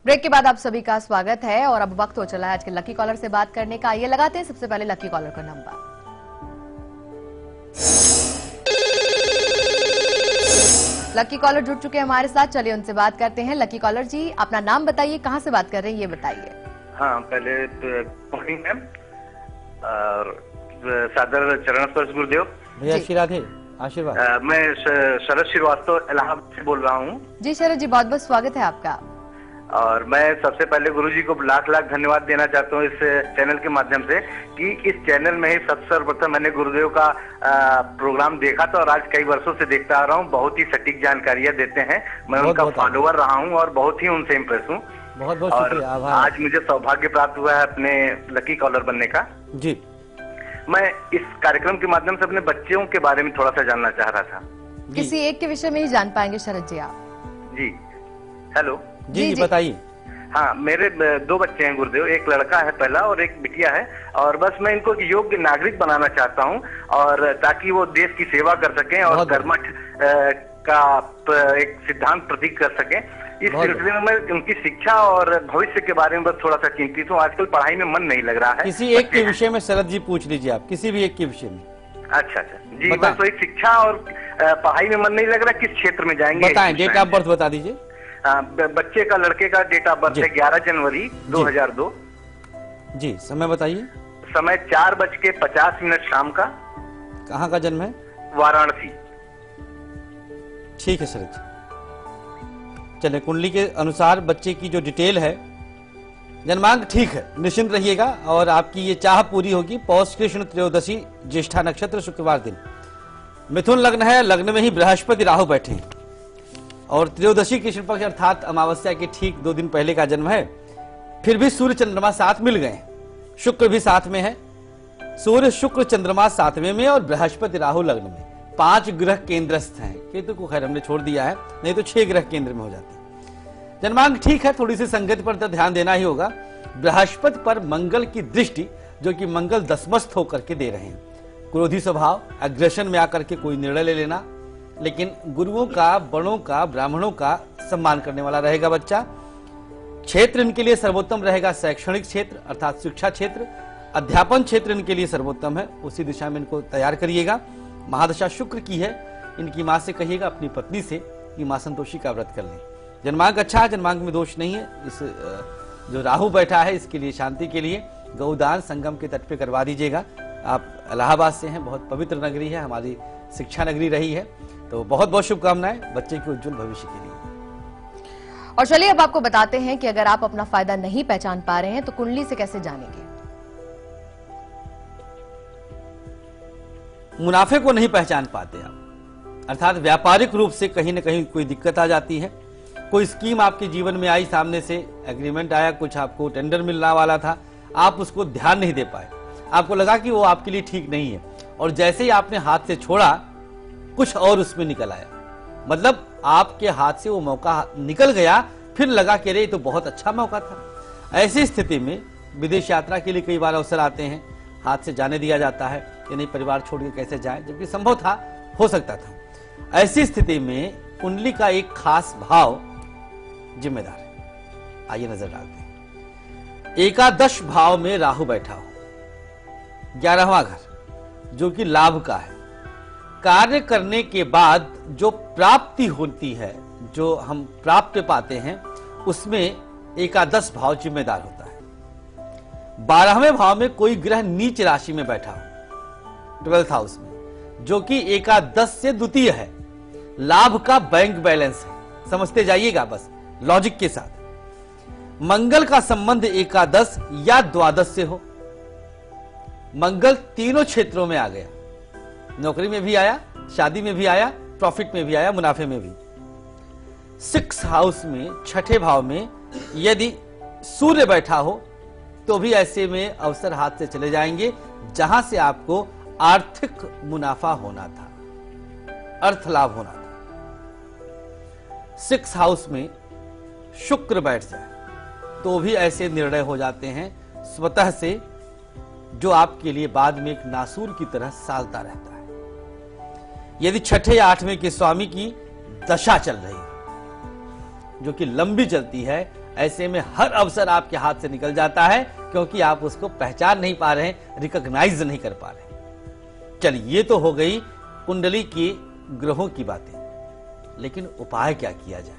Break के बाद आप सभी का स्वागत है और अब वक्त हो चला है आज के लकी कॉलर से बात करने का। आइए लगाते हैं सबसे पहले लकी कॉलर का नंबर। लकी कॉलर जुड़ चुके हैं हमारे साथ, चलिए उनसे बात करते हैं। लकी कॉलर जी, अपना नाम बताइए, कहां से बात कर रहे हैं ये बताइए। हाँ, पहले मॉर्निंग मैम और सादर चरण स्पर्श गुरुदेव। भैया श्री राधे, आशीर्वाद। मैं शरद श्रीवास्तव इलाहाबाद से बोल रहा हूँ। जी शरद जी, बहुत बहुत स्वागत है आपका। और मैं सबसे पहले गुरुजी को लाख लाख धन्यवाद देना चाहता हूँ इस चैनल के माध्यम से कि इस चैनल में ही सबसे सर्वप्रथम मैंने गुरुदेव का प्रोग्राम देखा था और आज कई वर्षों से देखता आ रहा हूँ। बहुत ही सटीक जानकारियाँ देते हैं, मैं उनका फॉलोअर रहा हूँ और बहुत ही उनसे इम्प्रेस हूँ। बहुत बहुत शुक्रिया, आभार। आज मुझे सौभाग्य प्राप्त हुआ है अपने लकी कॉलर बनने का। जी, मैं इस कार्यक्रम के माध्यम से अपने बच्चों के बारे में थोड़ा सा जानना चाह रहा था। किसी एक के विषय में ही जान पाएंगे शरद जी आप? जी, हेलो। जी बताइए। हाँ, मेरे दो बच्चे हैं गुरुदेव, एक लड़का है पहला और एक बिटिया है। और बस मैं इनको योग्य नागरिक बनाना चाहता हूँ और ताकि वो देश की सेवा कर सकें और कर्मठ का एक सिद्धांत प्रतीक कर सकें। इस सिलसिले में मैं उनकी शिक्षा और भविष्य के बारे में बस थोड़ा सा चिंतित हूँ। आजकल पढ़ाई में मन नहीं लग रहा है। किसी एक के विषय में शरद जी पूछ लीजिए, आप किसी भी एक के विषय में। अच्छा जी, बस वही शिक्षा और पढ़ाई में मन नहीं लग रहा, किस क्षेत्र में जाएंगे बताएं। डेट ऑफ बर्थ बता दीजिए। बच्चे का, लड़के का डेट ऑफ बर्थ है 11 जनवरी 2002। जी, समय बताइए। समय 4:50 शाम का। कहाँ का जन्म है? वाराणसी। ठीक है शरद जी, चलिए कुंडली के अनुसार बच्चे की जो डिटेल है, जन्मांक ठीक है, निश्चिंत रहिएगा और आपकी ये चाह पूरी होगी। पौष कृष्ण त्रयोदशी ज्येष्ठा नक्षत्र शुक्रवार दिन। मिथुन लग्न है, लग्न में ही बृहस्पति राहु बैठे हैं और त्रयोदशी कृष्ण पक्ष अर्थात अमावस्या के ठीक 2 दिन पहले का जन्म है। फिर भी सूर्य चंद्रमा साथ मिल गए, शुक्र भी साथ में है। सूर्य शुक्र चंद्रमा 7वें में और बृहस्पति राहु लग्न में। 5 ग्रह केंद्रस्थ हैं। केतु को खैर हमने छोड़ दिया है, नहीं तो 6 ग्रह केंद्र में हो जाते। जन्मांक ठीक है, थोड़ी सी संगति पर तो ध्यान देना ही होगा। बृहस्पति पर मंगल की दृष्टि, जो कि मंगल दशमस्थ होकर के दे रहे हैं। क्रोधी स्वभाव, एग्रेशन में आकर के कोई निर्णय ले लेना, लेकिन गुरुओं का, बड़ों का, ब्राह्मणों का सम्मान करने वाला रहेगा बच्चा। क्षेत्र इनके लिए सर्वोत्तम रहेगा शैक्षणिक क्षेत्र अर्थात शिक्षा क्षेत्र। अध्यापन क्षेत्र इनके लिए सर्वोत्तम है, उसी दिशा में इनको तैयार करिएगा। महादशा शुक्र की है, इनकी मां से कहिएगा, अपनी पत्नी से, कि मां संतोषी का व्रत कर लें। जन्मांक अच्छा है, जन्मांक में दोष नहीं है। इस जो राहु बैठा है, इसके लिए शांति के लिए गौदान संगम के तट पे करवा दीजिएगा। आप इलाहाबाद से हैं, बहुत पवित्र नगरी है, हमारी शिक्षा नगरी रही है, तो बहुत बहुत शुभकामनाएं बच्चे के उज्जवल भविष्य के लिए। और चलिए अब आपको बताते हैं कि अगर आप अपना फायदा नहीं पहचान पा रहे हैं तो कुंडली से कैसे जानेंगे। मुनाफे को नहीं पहचान पाते आप, अर्थात व्यापारिक रूप से कहीं ना कहीं कोई दिक्कत आ जाती है। कोई स्कीम आपके जीवन में आई, सामने से एग्रीमेंट आया, कुछ आपको टेंडर मिलने वाला था, आप उसको ध्यान नहीं दे पाए, आपको लगा कि वो आपके लिए ठीक नहीं है, और जैसे ही आपने हाथ से छोड़ा कुछ और उसमें निकल आया। मतलब आपके हाथ से वो मौका निकल गया, फिर लगा कि अरे तो बहुत अच्छा मौका था। ऐसी स्थिति में विदेश यात्रा के लिए कई बार अवसर आते हैं, हाथ से जाने दिया जाता है कि नहीं परिवार छोड़ के कैसे जाए, जबकि संभव था, हो सकता था। ऐसी स्थिति में कुंडली का एक खास भाव जिम्मेदार है। आइए नजर डालते हैं। एकादश भाव में राहु बैठा हो, 11वां घर, जो कि लाभ का है। कार्य करने के बाद जो प्राप्ति होती है, जो हम प्राप्त पाते हैं, उसमें एकादश भाव जिम्मेदार होता है। 12वें भाव में कोई ग्रह नीच राशि में बैठा हो, 12th हाउस में, जो कि एकादश से द्वितीय है, लाभ का बैंक बैलेंस है। समझते जाइएगा बस लॉजिक के साथ। मंगल का संबंध एकादश या द्वादश से हो। मंगल तीनों क्षेत्रों में आ गया, नौकरी में भी आया, शादी में भी आया, प्रॉफिट में भी आया, मुनाफे में भी। 6th हाउस में, 6ठे भाव में यदि सूर्य बैठा हो तो भी ऐसे में अवसर हाथ से चले जाएंगे जहां से आपको आर्थिक मुनाफा होना था, अर्थ लाभ होना था। 6th हाउस में शुक्र बैठ जाए तो भी ऐसे निर्णय हो जाते हैं स्वतः से, जो आपके लिए बाद में एक नासूर की तरह सालता रहता है। यदि 6ठे या 8वें के स्वामी की दशा चल रही है जो कि लंबी चलती है, ऐसे में हर अवसर आपके हाथ से निकल जाता है क्योंकि आप उसको पहचान नहीं पा रहे हैं, रिकॉग्नाइज नहीं कर पा रहे। चलिए, ये तो हो गई कुंडली की ग्रहों की बातें, लेकिन उपाय क्या किया जाए,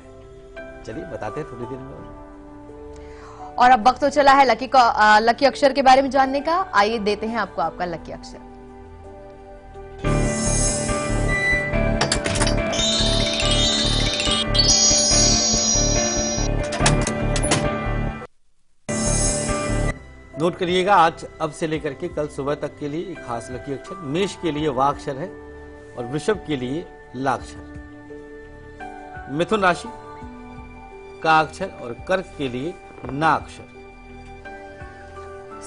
चलिए बताते हैं थोड़ी देर में। और अब वक्त तो चला है लकी अक्षर के बारे में जानने का। आइए देते हैं आपको आपका लकी अक्षर। नोट करिएगा, आज अब से लेकर के कल सुबह तक के लिए एक खास लकी अक्षर। मेष के लिए वा अक्षर है और वृषभ के लिए ला अक्षर। मिथुन राशि का अक्षर और कर्क के लिए ना अक्षर।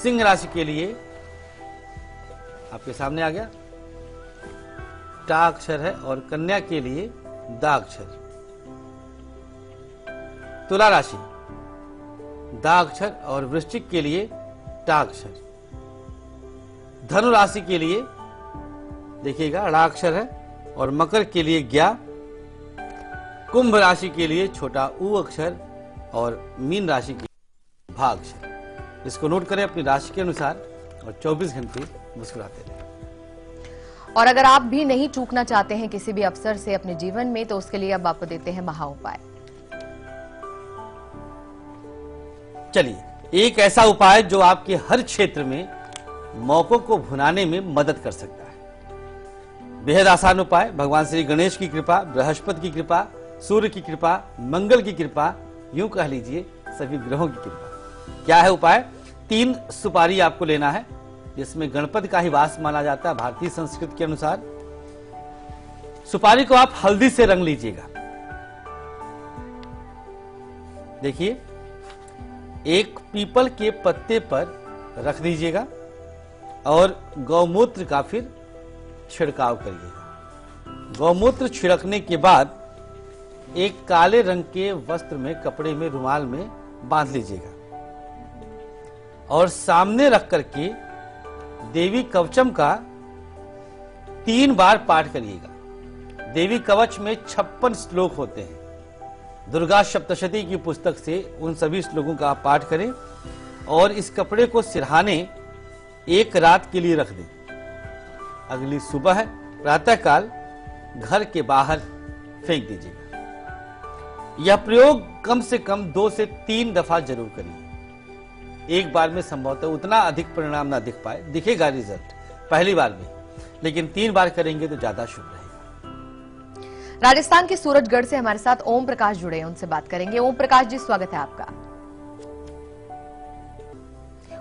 सिंह राशि के लिए आपके सामने आ गया टा अक्षर है और कन्या के लिए दा अक्षर। तुला राशि दा अक्षर और वृश्चिक के लिए टा अक्षर। धनु राशि के लिए देखिएगा ड़ा अक्षर है और मकर के लिए ज्ञा। कुंभ राशि के लिए छोटा ऊ अक्षर और मीन राशि के भा अक्षर। इसको नोट करें अपनी राशि के अनुसार और 24 घंटे मुस्कुराते रहें। और अगर आप भी नहीं चूकना चाहते हैं किसी भी अवसर से अपने जीवन में, तो उसके लिए अब आपको देते हैं महा उपाय। चलिए, एक ऐसा उपाय जो आपके हर क्षेत्र में मौकों को भुनाने में मदद कर सकता है। बेहद आसान उपाय। भगवान श्री गणेश की कृपा, बृहस्पति की कृपा, सूर्य की कृपा, मंगल की कृपा, यूं कह लीजिए सभी ग्रहों की कृपा। क्या है उपाय? 3 सुपारी आपको लेना है, जिसमें गणपति का ही वास माना जाता है भारतीय संस्कृति के अनुसार। सुपारी को आप हल्दी से रंग लीजिएगा। देखिए, एक पीपल के पत्ते पर रख दीजिएगा और गौमूत्र का फिर छिड़काव करिएगा। गौमूत्र छिड़कने के बाद एक काले रंग के वस्त्र में, कपड़े में, रुमाल में बांध लीजिएगा और सामने रख करके देवी कवचम का 3 बार पाठ करिएगा। देवी कवच में 56 श्लोक होते हैं। दुर्गा सप्तशती की पुस्तक से उन सभी श्लोकों का आप पाठ करें और इस कपड़े को सिरहाने 1 रात के लिए रख दें। अगली सुबह प्रातःकाल घर के बाहर फेंक दीजिएगा। यह प्रयोग कम से कम 2 से 3 दफा जरूर करिए। एक बार में संभवतः उतना अधिक परिणाम ना दिख पाए, दिखेगा रिजल्ट पहली बार में, लेकिन 3 बार करेंगे तो ज्यादा शुभ रहेगा। राजस्थान के सूरजगढ़ से हमारे साथ ओम प्रकाश जुड़े हैं, उनसे बात करेंगे। ओम प्रकाश जी, स्वागत है आपका।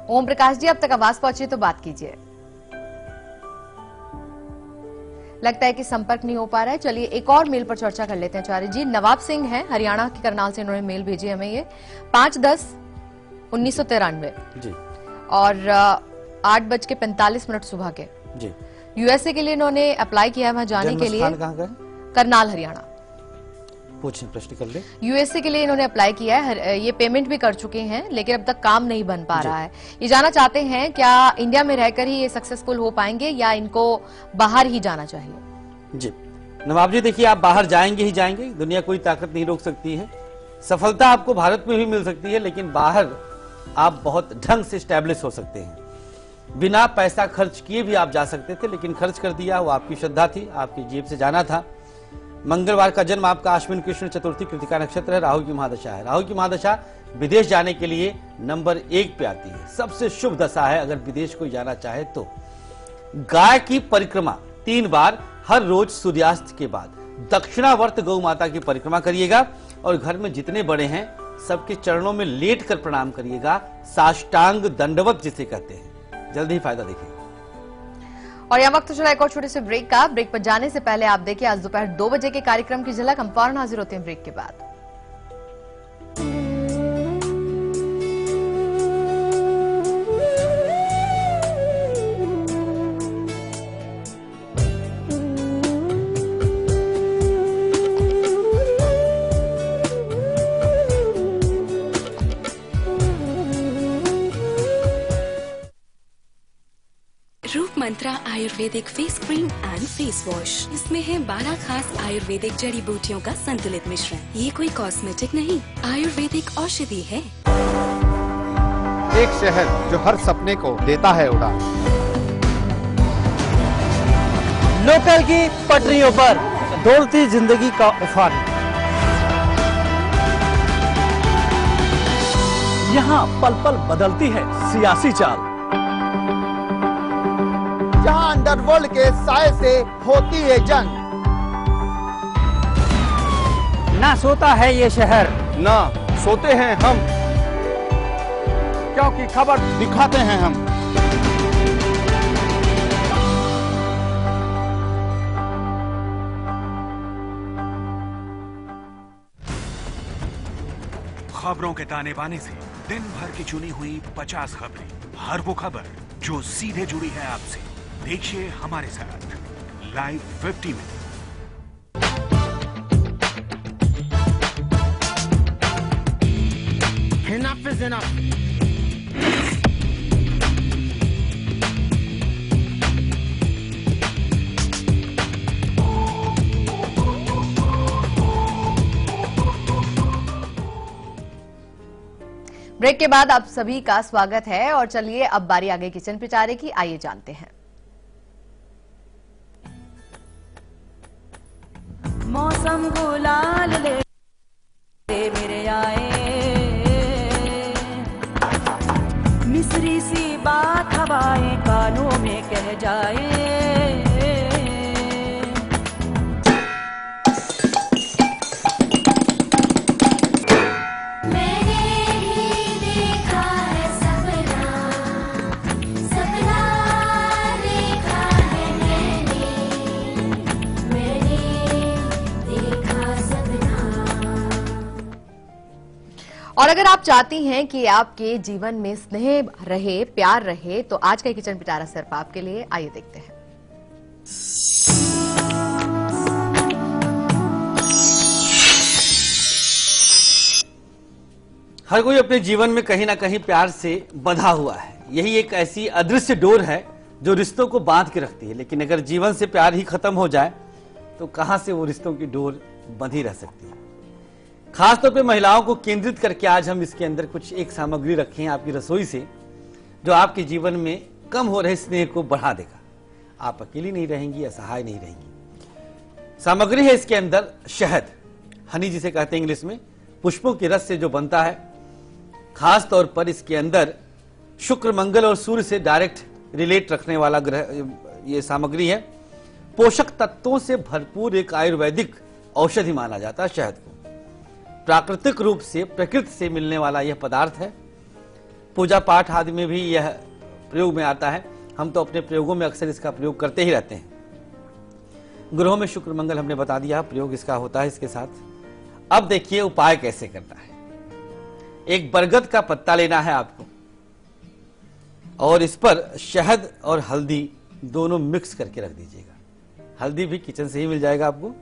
ओम प्रकाश जी, अब तक आवाज पहुंची तो बात कीजिए। लगता है कि संपर्क नहीं हो पा रहा है। चलिए एक और मेल पर चर्चा कर लेते हैं आचार्य जी। नवाब सिंह हैं हरियाणा के करनाल से, इन्होंने मेल भेजी हमें ये 5/10/1993 जी और 8:45 सुबह के जी। यूएसए के लिए इन्होंने अप्लाई किया है वहां जाने के लिए। कहाँ का है? करनाल हरियाणा। पूछें, प्रश्न कर ले। यूएसए के लिए इन्होंने अप्लाई किया है, ये पेमेंट भी कर चुके हैं, लेकिन अब तक काम नहीं बन पा रहा है। ये जानना चाहते हैं क्या इंडिया में रहकर ही ये सक्सेसफुल हो पाएंगे या इनको बाहर ही जाना चाहिए? जी नवाब जी, देखिए आप बाहर जाएंगे ही जाएंगे, दुनिया कोई ताकत नहीं रोक सकती है। सफलता आपको भारत में भी मिल सकती है, लेकिन बाहर आप बहुत ढंग से स्टैब्लिश हो सकते हैं। बिना पैसा खर्च किए भी आप जा सकते थे, लेकिन खर्च कर दिया, वो आपकी श्रद्धा थी, आपकी जेब से जाना था। मंगलवार का जन्म आपका, अश्विन कृष्ण चतुर्थी कृतिका नक्षत्र है, राहु की महादशा है। राहु की महादशा विदेश जाने के लिए नंबर 1 पे आती है, सबसे शुभ दशा है अगर विदेश कोई जाना चाहे तो। गाय की परिक्रमा 3 बार हर रोज सूर्यास्त के बाद दक्षिणावर्त गौ माता की परिक्रमा करिएगा और घर में जितने बड़े हैं सबके चरणों में लेट कर प्रणाम करिएगा, साष्टांग दंडवत जिसे कहते हैं। जल्द ही फायदा देखेंगे। और यह वक्त चला एक और छोटे से ब्रेक का। ब्रेक पर जाने से पहले आप देखिए आज दोपहर 2 बजे के कार्यक्रम की झलक। हम फौरन हाजिर होते हैं ब्रेक के बाद। Mantra ayurvedic face cream and face wash. इसमें है 12 खास आयुर्वेदिक जड़ी बूटियों का संतुलित मिश्रण। ये कोई कॉस्मेटिक नहीं, आयुर्वेदिक औषधि है। एक शहर जो हर सपने को देता है उड़ान। लोकल की पटरियों पर दौड़ती जिंदगी का उफान। यहाँ पल पल बदलती है सियासी चाल। जहां अंडरवर्ल्ड के साए से होती है जंग। ना सोता है ये शहर, ना सोते हैं हम, क्योंकि खबर दिखाते हैं हम। खबरों के ताने बाने से दिन भर की चुनी हुई 50 खबरें, हर वो खबर जो सीधे जुड़ी है आपसे। देखिए हमारे साथ लाइव 50 में। Enough is enough. ब्रेक के बाद आप सभी का स्वागत है और चलिए अब बारी आगे किचन पिटारे की, आइए जानते हैं। मौसम गुलाल ले मेरे आए, मिस्री सी बात हवाएं कानों में कह जाए। और अगर आप चाहती हैं कि आपके जीवन में स्नेह रहे, प्यार रहे, तो आज का किचन पिटारा सिर्फ आपके लिए, आइए देखते हैं। हर कोई अपने जीवन में कहीं ना कहीं प्यार से बंधा हुआ है। यही एक ऐसी अदृश्य डोर है जो रिश्तों को बांध के रखती है। लेकिन अगर जीवन से प्यार ही खत्म हो जाए तो कहां से वो रिश्तों की डोर बंधी रह सकती है। खासतौर पे महिलाओं को केंद्रित करके आज हम इसके अंदर कुछ एक सामग्री रखे हैं आपकी रसोई से, जो आपके जीवन में कम हो रहे स्नेह को बढ़ा देगा। आप अकेली नहीं रहेंगी, असहाय नहीं रहेंगी। सामग्री है इसके अंदर शहद, हनी जिसे कहते हैं इंग्लिश में, पुष्पों के रस से जो बनता है। खास तौर पर इसके अंदर शुक्र, मंगल और सूर्य से डायरेक्ट रिलेट रखने वाला ग्रह ये सामग्री है। पोषक तत्वों से भरपूर एक आयुर्वेदिक औषधि माना जाता है शहद को। प्राकृतिक रूप से प्रकृति से मिलने वाला यह पदार्थ है। पूजा पाठ आदि में भी यह प्रयोग में आता है। हम तो अपने प्रयोगों में अक्सर इसका प्रयोग करते ही रहते हैं। ग्रहों में शुक्र मंगल हमने बता दिया, प्रयोग इसका होता है इसके साथ। अब देखिए उपाय कैसे करना है। एक बरगद का पत्ता लेना है आपको और इस पर शहद और हल्दी दोनों मिक्स करके रख दीजिएगा। हल्दी भी किचन से ही मिल जाएगा आपको।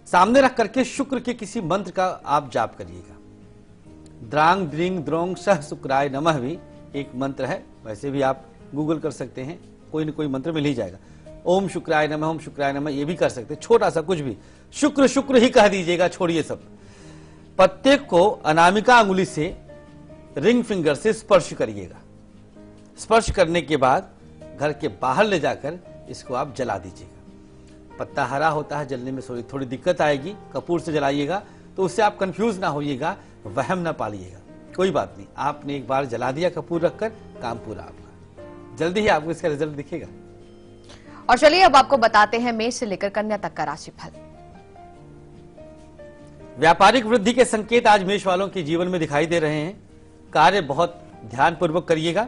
सामने रख करके शुक्र के किसी मंत्र का आप जाप करिएगा। द्रांग द्रिंग द्रोंग सह शुक्राय नमः भी एक मंत्र है, वैसे भी आप गूगल कर सकते हैं, कोई न कोई मंत्र मिल ही जाएगा। ओम शुक्राय नमः, ओम शुक्राय नमः, ये भी कर सकते हैं। छोटा सा कुछ भी, शुक्र शुक्र ही कह दीजिएगा, छोड़िए सब। पत्ते को अनामिका अंगुली से रिंग फिंगर से स्पर्श करिएगा। स्पर्श करने के बाद घर के बाहर ले जाकर इसको आप जला दीजिएगा। पत्ता हरा होता है, जलने में थोड़ी दिक्कत आएगी। कपूर से जलाइएगा तो उससे आप कंफ्यूज ना होइएगा, वहम ना पालिएगा। कोई बात नहीं, आपने एक बार जला दिया कपूर रखकर, काम पूरा आपका। जल्दी ही आपको इसका रिजल्ट दिखेगा। और चलिए अब आपको बताते हैं मेष से लेकर कन्या तक का राशिफल। व्यापारिक वृद्धि के संकेत आज मेष वालों के जीवन में दिखाई दे रहे हैं। कार्य बहुत ध्यानपूर्वक करिएगा।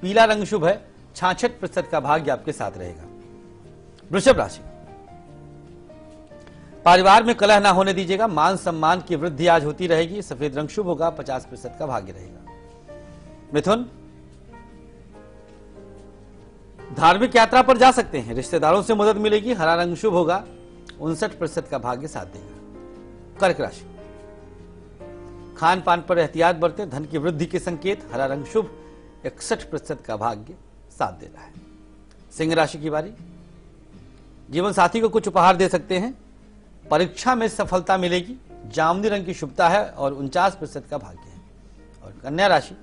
पीला रंग शुभ है। 66% का भाग्य आपके साथ रहेगा। वृषभ राशि, परिवार में कलह ना होने दीजिएगा। मान सम्मान की वृद्धि आज होती रहेगी। सफेद रंग शुभ होगा। 50% का भाग्य रहेगा। मिथुन, धार्मिक यात्रा पर जा सकते हैं। रिश्तेदारों से मदद मिलेगी। हरा रंग शुभ होगा। 59% का भाग्य साथ देगा। कर्क राशि, खान पान पर एहतियात बरतें। धन की वृद्धि के संकेत। हरा रंग शुभ। 61% का भाग्य साथ दे रहा है। सिंह राशि की बारी। जीवन साथी को कुछ उपहार दे सकते हैं, परीक्षा में सफलता मिलेगी, जामुनी रंग की शुभता है और 49% का भाग्य है। और कन्या राशि,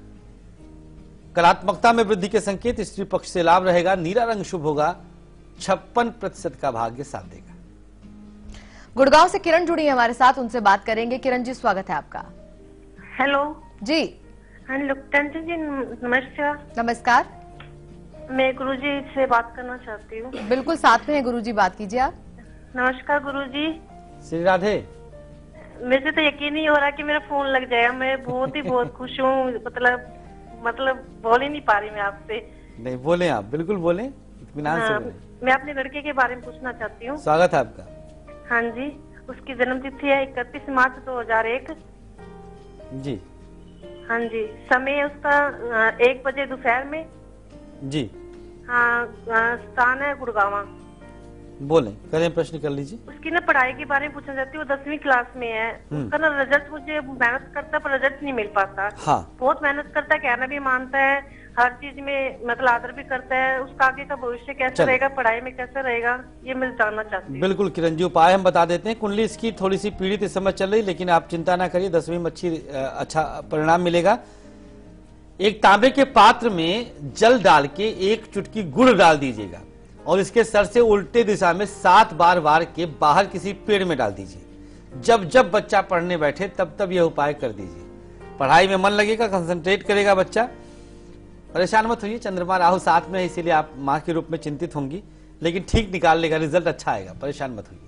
कलात्मकता में वृद्धि के संकेत, स्त्री पक्ष से लाभ रहेगा, नीला रंग शुभ होगा, 56% का भाग्य साथ देगा। गुड़गांव से किरण जुड़ी है हमारे साथ, उनसे बात करेंगे। किरण जी, स्वागत है आपका। हेलो जी। हाँ लुप्टेंट जी, नमस्कार। नमस्कार। मैं गुरुजी से बात करना चाहती हूँ। बिल्कुल साथ में है गुरुजी, बात कीजिए आप। नमस्कार गुरुजी। श्री राधे। मुझे तो यकीन नहीं हो रहा कि मेरा फोन लग जाएगा। मैं बहुत खुश हूँ। मतलब बोल ही नहीं पा रही मैं आपसे। नहीं, बोले आप, बिल्कुल बोले, इत्मीनान से बोले। मैं अपने लड़के के बारे में पूछना चाहती हूँ। स्वागत है आपका। हाँ जी, उसकी जन्म तिथि है 31 मार्च 2001 जी। हाँ जी, समय उसका 1 बजे दोपहर में जी। हाँ, स्थान है गुड़गांव। बोले, करें, प्रश्न कर लीजिए। उसकी ना पढ़ाई के बारे में पूछना चाहती हूँ। 10वीं क्लास में है। उसका ना रिजल्ट, मुझे मेहनत करता पर रिजल्ट नहीं मिल पाता। हाँ। बहुत मेहनत करता है, कहना भी मानता है, हर चीज में मतलब आदर भी करता है। उसका आगे का भविष्य कैसे रहेगा, पढ़ाई में कैसे रहेगा, ये मैं जानना चाहती हूँ। बिल्कुल किरण जी, उपाय हम बता देते हैं। कुंडली इसकी थोड़ी सी पीड़ित इस समय चल रही, लेकिन आप चिंता ना करिए, 10वीं में अच्छा परिणाम मिलेगा। एक तांबे के पात्र में जल डाल के 1 चुटकी गुड़ डाल दीजिएगा और इसके सर से उल्टे दिशा में 7 बार वार के बाहर किसी पेड़ में डाल दीजिए। जब जब बच्चा पढ़ने बैठे तब तब यह उपाय कर दीजिए। पढ़ाई में मन लगेगा, कंसंट्रेट करेगा बच्चा। परेशान मत होइए, चंद्रमा राहु साथ में है, इसीलिए आप मां के रूप में चिंतित होंगी, लेकिन ठीक निकाल लेगा, रिजल्ट अच्छा आएगा, परेशान मत होइए।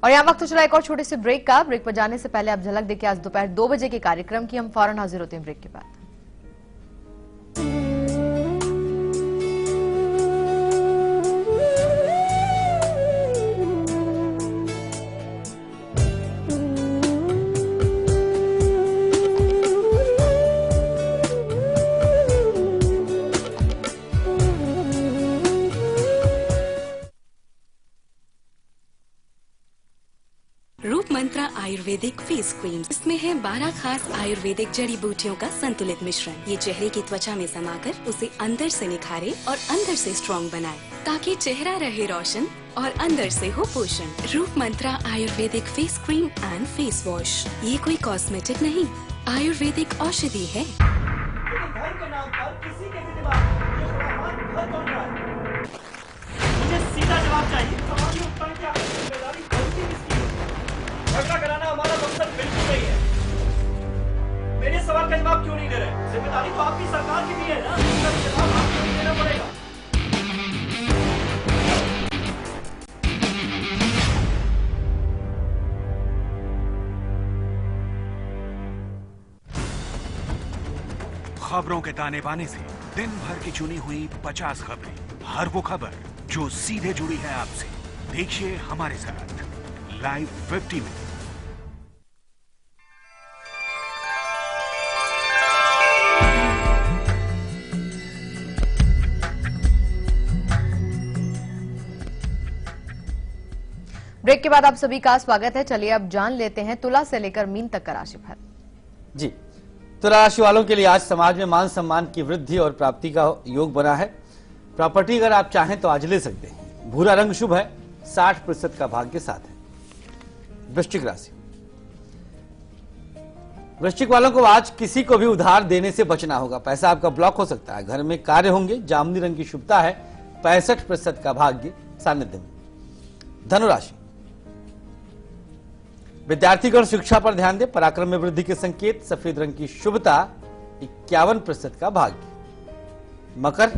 और यहाँ वक्त तो चला एक और छोटे से ब्रेक का। ब्रेक पर जाने से पहले आप झलक देखिए आज दोपहर 2 बजे के कार्यक्रम की। हम फौरन हाजिर होते हैं ब्रेक के बाद। रूप मंत्रा आयुर्वेदिक फेस क्रीम, इसमें है 12 खास आयुर्वेदिक जड़ी बूटियों का संतुलित मिश्रण। ये चेहरे की त्वचा में समाकर उसे अंदर से निखारे और अंदर से स्ट्रॉन्ग बनाए, ताकि चेहरा रहे रोशन और अंदर से हो पोषण। Roop Mantra ayurvedic face cream and face wash, ये कोई कॉस्मेटिक नहीं, आयुर्वेदिक औषधि है। मुझे सीधा जवाब चाहिए। झगड़ा कराना हमारा मकसद बिल्कुल नहीं है। मेरे सवाल का जवाब क्यों नहीं दे रहे? जिम्मेदारी तो आपकी सरकार की भी है ना, इसका जवाब आपको नहीं देना पड़ेगा। खबरों के ताने बाने से दिन भर की चुनी हुई 50 खबरें, हर वो खबर जो सीधे जुड़ी है आपसे। देखिए हमारे साथ लाइव 50 में। ब्रेक के बाद आप सभी का स्वागत है। चलिए अब जान लेते हैं तुला से लेकर मीन तक का राशिफल। जी, तुला राशि वालों के लिए आज समाज में मान सम्मान की वृद्धि और प्राप्ति का योग बना है। प्रॉपर्टी अगर आप चाहें तो आज ले सकते हैं। भूरा रंग शुभ है, 60% का भाग्य साथ है। वृश्चिक राशि, वृश्चिक वालों को आज किसी को भी उधार देने से बचना होगा, पैसा आपका ब्लॉक हो सकता है। घर में कार्य होंगे, जामुनी रंग की शुभता है, 65% का भाग्य सानिध्य में। धनुराशि, विद्यार्थीगण शिक्षा पर ध्यान दें, पराक्रम में वृद्धि के संकेत, सफेद रंग की शुभता, 51% का भाग्य। मकर,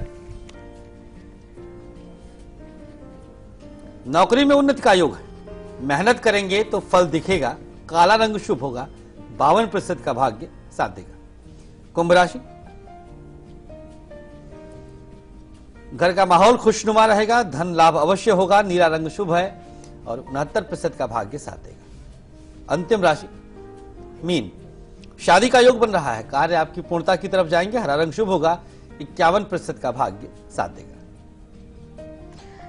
नौकरी में उन्नति का योग है, मेहनत करेंगे तो फल दिखेगा, काला रंग शुभ होगा, 52% का भाग्य साथ देगा। कुंभ राशि, घर का माहौल खुशनुमा रहेगा, धन लाभ अवश्य होगा, नीला रंग शुभ है और 69% का भाग्य साथ देगा। अंतिम राशि मीन, शादी का योग बन रहा है, कार्य आपकी पूर्णता की तरफ जाएंगे, हरा रंग शुभ होगा, 51% का भाग्य साथ देगा।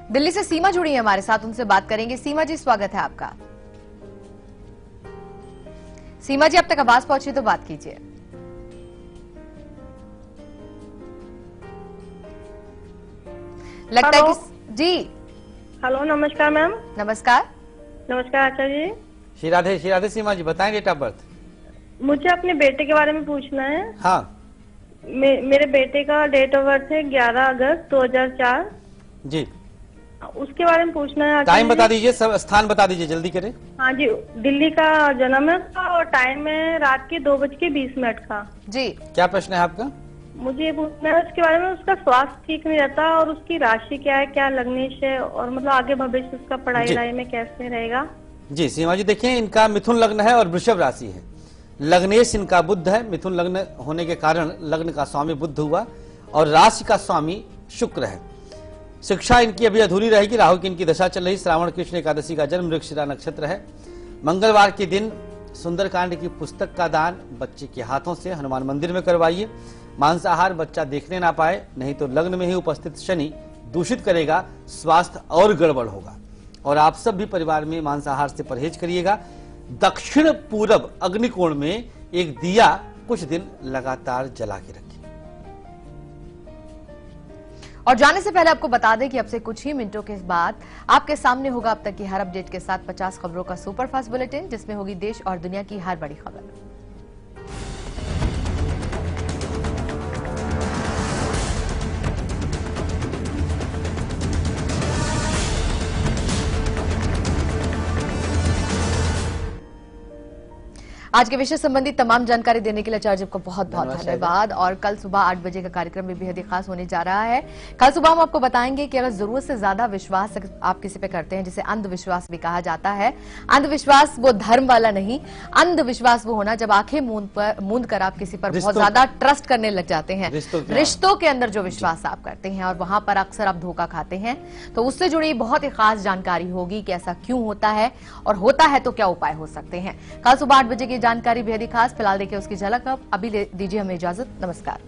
दिल्ली से सीमा जुड़ी है हमारे साथ, उनसे बात करेंगे। सीमा जी, स्वागत है आपका। सीमा जी, अब तक आवाज पहुंची तो बात कीजिए। लगता है हेलो। कि जी हेलो, नमस्कार मैम। नमस्कार। नमस्कार आचार्य जी। श्री राधे सीमा जी, बताएं डेट ऑफ बर्थ। मुझे अपने बेटे के बारे में पूछना है। हाँ मेरे बेटे का डेट ऑफ बर्थ है 11 अगस्त 2004। जी, उसके बारे में पूछना है। टाइम बता दीजिए, सब स्थान बता दीजिए, जल्दी करें। हाँ जी, दिल्ली का जन्म है उसका और टाइम है रात के 2:20 का। जी, क्या प्रश्न है आपका? मुझे ये पूछना है उसके बारे में, उसका स्वास्थ्य ठीक नहीं रहता और उसकी राशि क्या है, क्या लग्नेश है, और मतलब आगे भविष्य उसका पढ़ाई जी। लिखाई में कैसे रहेगा। जी सीमा जी, देखिए इनका मिथुन लग्न है और वृषभ राशि है। लग्नेश इनका बुध है, मिथुन लग्न होने के कारण लग्न का स्वामी बुध हुआ और राशि का स्वामी शुक्र है। शिक्षा इनकी अभी अधूरी रहेगी, राहु की इनकी दशा चल रही। श्रावण कृष्ण एकादशी का जन्म, मृगशिरा नक्षत्र है। मंगलवार के दिन सुंदरकांड की पुस्तक का दान बच्चे के हाथों से हनुमान मंदिर में करवाइए। मांसाहार बच्चा देखने ना पाए, नहीं तो लग्न में ही उपस्थित शनि दूषित करेगा, स्वास्थ्य और गड़बड़ होगा। और आप सब भी परिवार में मांसाहार से परहेज करिएगा। दक्षिण पूरब अग्निकोण में एक दिया कुछ दिन लगातार जला के रखिए। और जाने से पहले आपको बता दें कि अब से कुछ ही मिनटों के बाद आपके सामने होगा अब तक की हर अपडेट के साथ 50 खबरों का सुपरफास्ट बुलेटिन, जिसमें होगी देश और दुनिया की हर बड़ी खबर। आज के विषय संबंधी तमाम जानकारी देने के लिए आचार्य को बहुत बहुत धन्यवाद। और कल सुबह 8 बजे का कार्यक्रम भी बेहद ही खास होने जा रहा है। कल सुबह हम आपको बताएंगे कि अगर जरूरत से ज्यादा विश्वास आप किसी पे करते हैं, जिसे अंधविश्वास भी कहा जाता है, अंधविश्वास वो धर्म वाला नहीं, अंधविश्वास वो होना जब आंखें मूंद कर आप किसी पर बहुत ज्यादा ट्रस्ट करने लग जाते हैं, रिश्तों के अंदर जो विश्वास आप करते हैं और वहां पर अक्सर आप धोखा खाते हैं। तो उससे जुड़ी बहुत ही खास जानकारी होगी कि ऐसा क्यों होता है और होता है तो क्या उपाय हो सकते हैं। कल सुबह 8 बजे की जानकारी बेहद ही खास। फिलहाल देखिए उसकी झलक। अब अभी दीजिए हमें इजाजत। नमस्कार।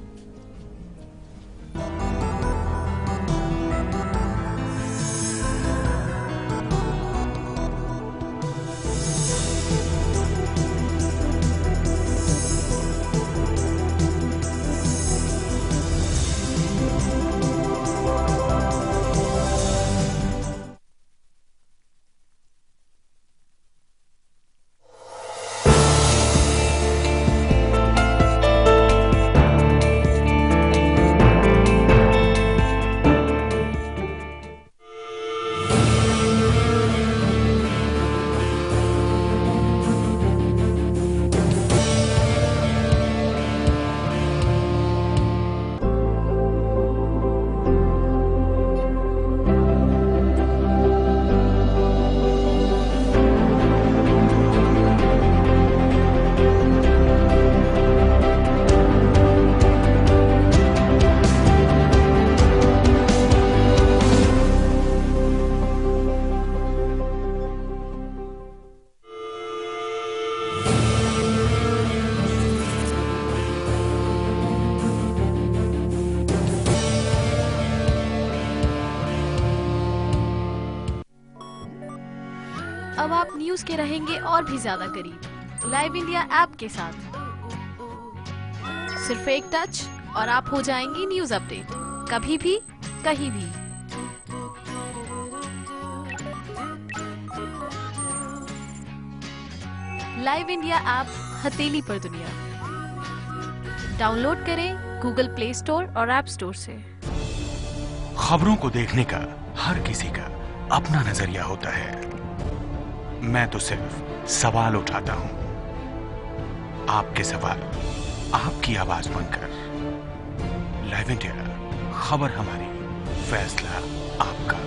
अब आप न्यूज के रहेंगे और भी ज्यादा करीब लाइव इंडिया ऐप के साथ। सिर्फ एक टच और आप हो जाएंगे न्यूज अपडेट, कभी भी कहीं भी। लाइव इंडिया ऐप हथेली पर दुनिया। डाउनलोड करें गूगल प्ले स्टोर और ऐप स्टोर से। खबरों को देखने का हर किसी का अपना नजरिया होता है। मैं तो सिर्फ सवाल उठाता हूं, आपके सवाल आपकी आवाज बनकर। लाइव इंडिया, खबर हमारी, फैसला आपका।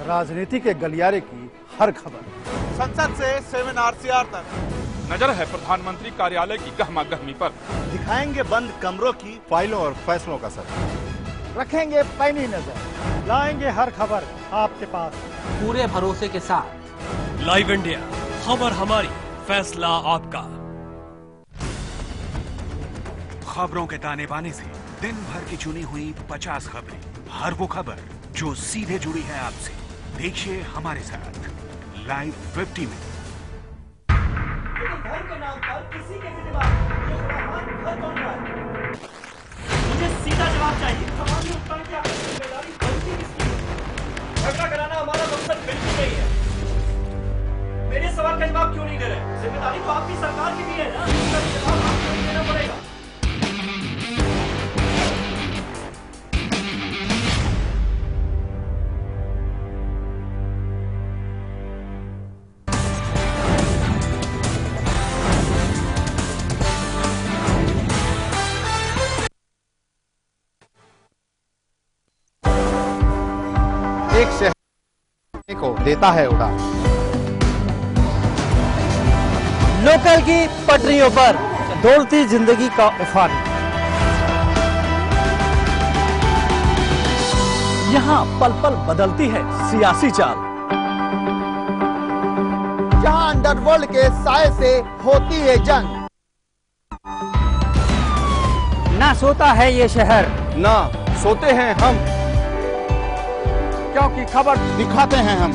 राजनीति के गलियारे की हर खबर, संसद से 7 RCR तक। नजर है प्रधानमंत्री कार्यालय की गहमा गहमी पर। दिखाएंगे बंद कमरों की फाइलों और फैसलों का सर। रखेंगे पैनी नजर, लाएंगे हर खबर आपके पास पूरे भरोसे के साथ। लाइव इंडिया, खबर हमारी, फैसला आपका। खबरों के ताने बाने से दिन भर की चुनी हुई 50 खबरें, हर वो खबर जो सीधे जुड़ी है आपसे। देखिए हमारे साथ लाइव 50 में। धर्म के नाम पर किसी के भी दिमाग में ये खुराफात घर कौन रहा है? मुझे सीधा जवाब चाहिए। समाज में उत्पन्न की आपकी जिम्मेदारी बनती किसकी है? झगड़ा कराना हमारा मकसद बिल्कुल नहीं है। मेरे सवाल का जवाब क्यों नहीं दे रहे? जिम्मेदारी तो आपकी सरकार की भी है ना, इसका जवाब आपको ही देना पड़ेगा। एक शहर को देता है उड़ान। लोकल की पटरियों पर दौड़ती जिंदगी का उफान। यहाँ पल पल बदलती है सियासी चाल। जहां अंडरवर्ल्ड के साए से होती है जंग। ना सोता है ये शहर, ना सोते हैं हम, क्योंकि खबर दिखाते हैं हम।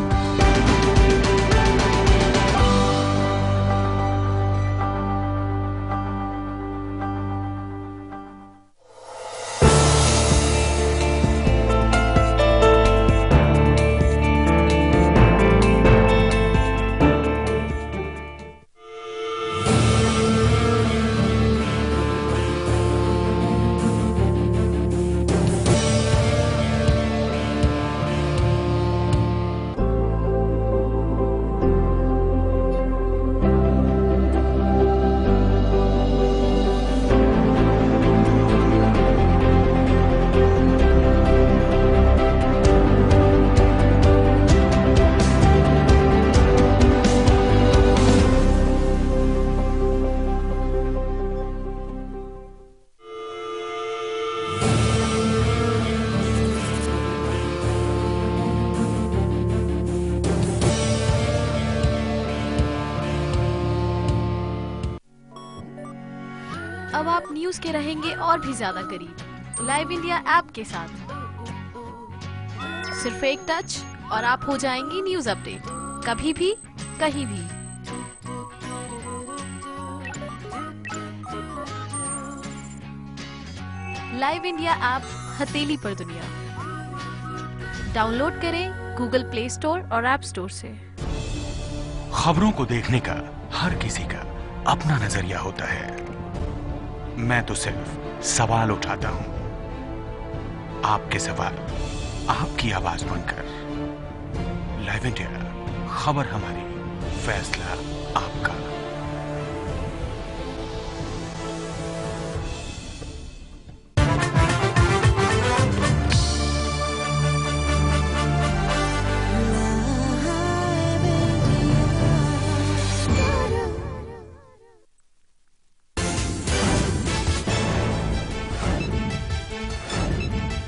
अब आप न्यूज के रहेंगे और भी ज्यादा करीब लाइव इंडिया ऐप के साथ। सिर्फ एक टच और आप हो जाएंगी न्यूज अपडेट, कभी भी कहीं भी। लाइव इंडिया ऐप हथेली पर दुनिया। डाउनलोड करें गूगल प्ले स्टोर और ऐप स्टोर से। खबरों को देखने का हर किसी का अपना नजरिया होता है। मैं तो सिर्फ सवाल उठाता हूं। आपके सवाल आपकी आवाज बनकर। लाइव इंडिया, खबर हमारी, फैसला आपका।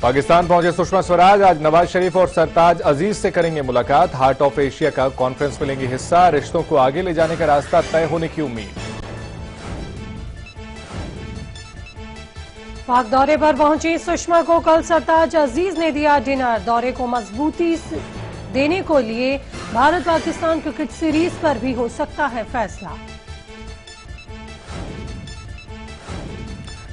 पाकिस्तान पहुंचे सुषमा स्वराज आज नवाज शरीफ और सरताज अजीज से करेंगे मुलाकात। हार्ट ऑफ एशिया का कॉन्फ्रेंस में लेंगे हिस्सा। रिश्तों को आगे ले जाने का रास्ता तय होने की उम्मीद। पाक दौरे पर पहुंची सुषमा को कल सरताज अजीज ने दिया डिनर। दौरे को मजबूती देने को लिए भारत पाकिस्तान क्रिकेट सीरीज पर भी हो सकता है फैसला।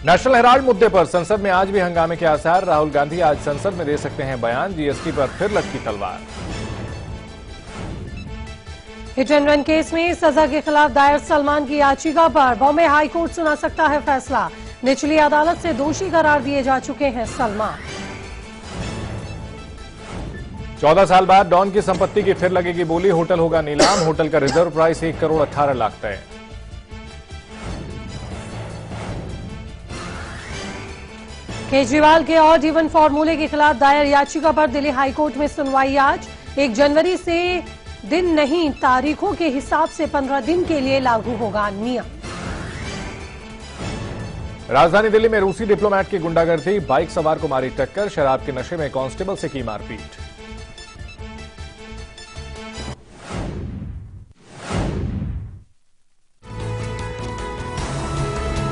नेशनल हेराल्ड मुद्दे पर संसद में आज भी हंगामे के आसार। राहुल गांधी आज संसद में दे सकते हैं बयान। जीएसटी पर फिर लटकी तलवार। हिट एंड रन केस में सजा के खिलाफ दायर सलमान की याचिका पर बॉम्बे हाई कोर्ट सुना सकता है फैसला। निचली अदालत से दोषी करार दिए जा चुके हैं सलमान। 14 साल बाद डॉन की संपत्ति की फिर लगेगी बोली। होटल होगा नीलाम। होटल का रिजर्व प्राइस 1 करोड़ 18 लाख तय। केजरीवाल के ऑड इवन फॉर्मूले के खिलाफ दायर याचिका पर दिल्ली हाईकोर्ट में सुनवाई आज। 1 जनवरी से दिन नहीं तारीखों के हिसाब से 15 दिन के लिए लागू होगा नियम। राजधानी दिल्ली में रूसी डिप्लोमेट की गुंडागर्दी। बाइक सवार को मारी टक्कर। शराब के नशे में कांस्टेबल से की मारपीट।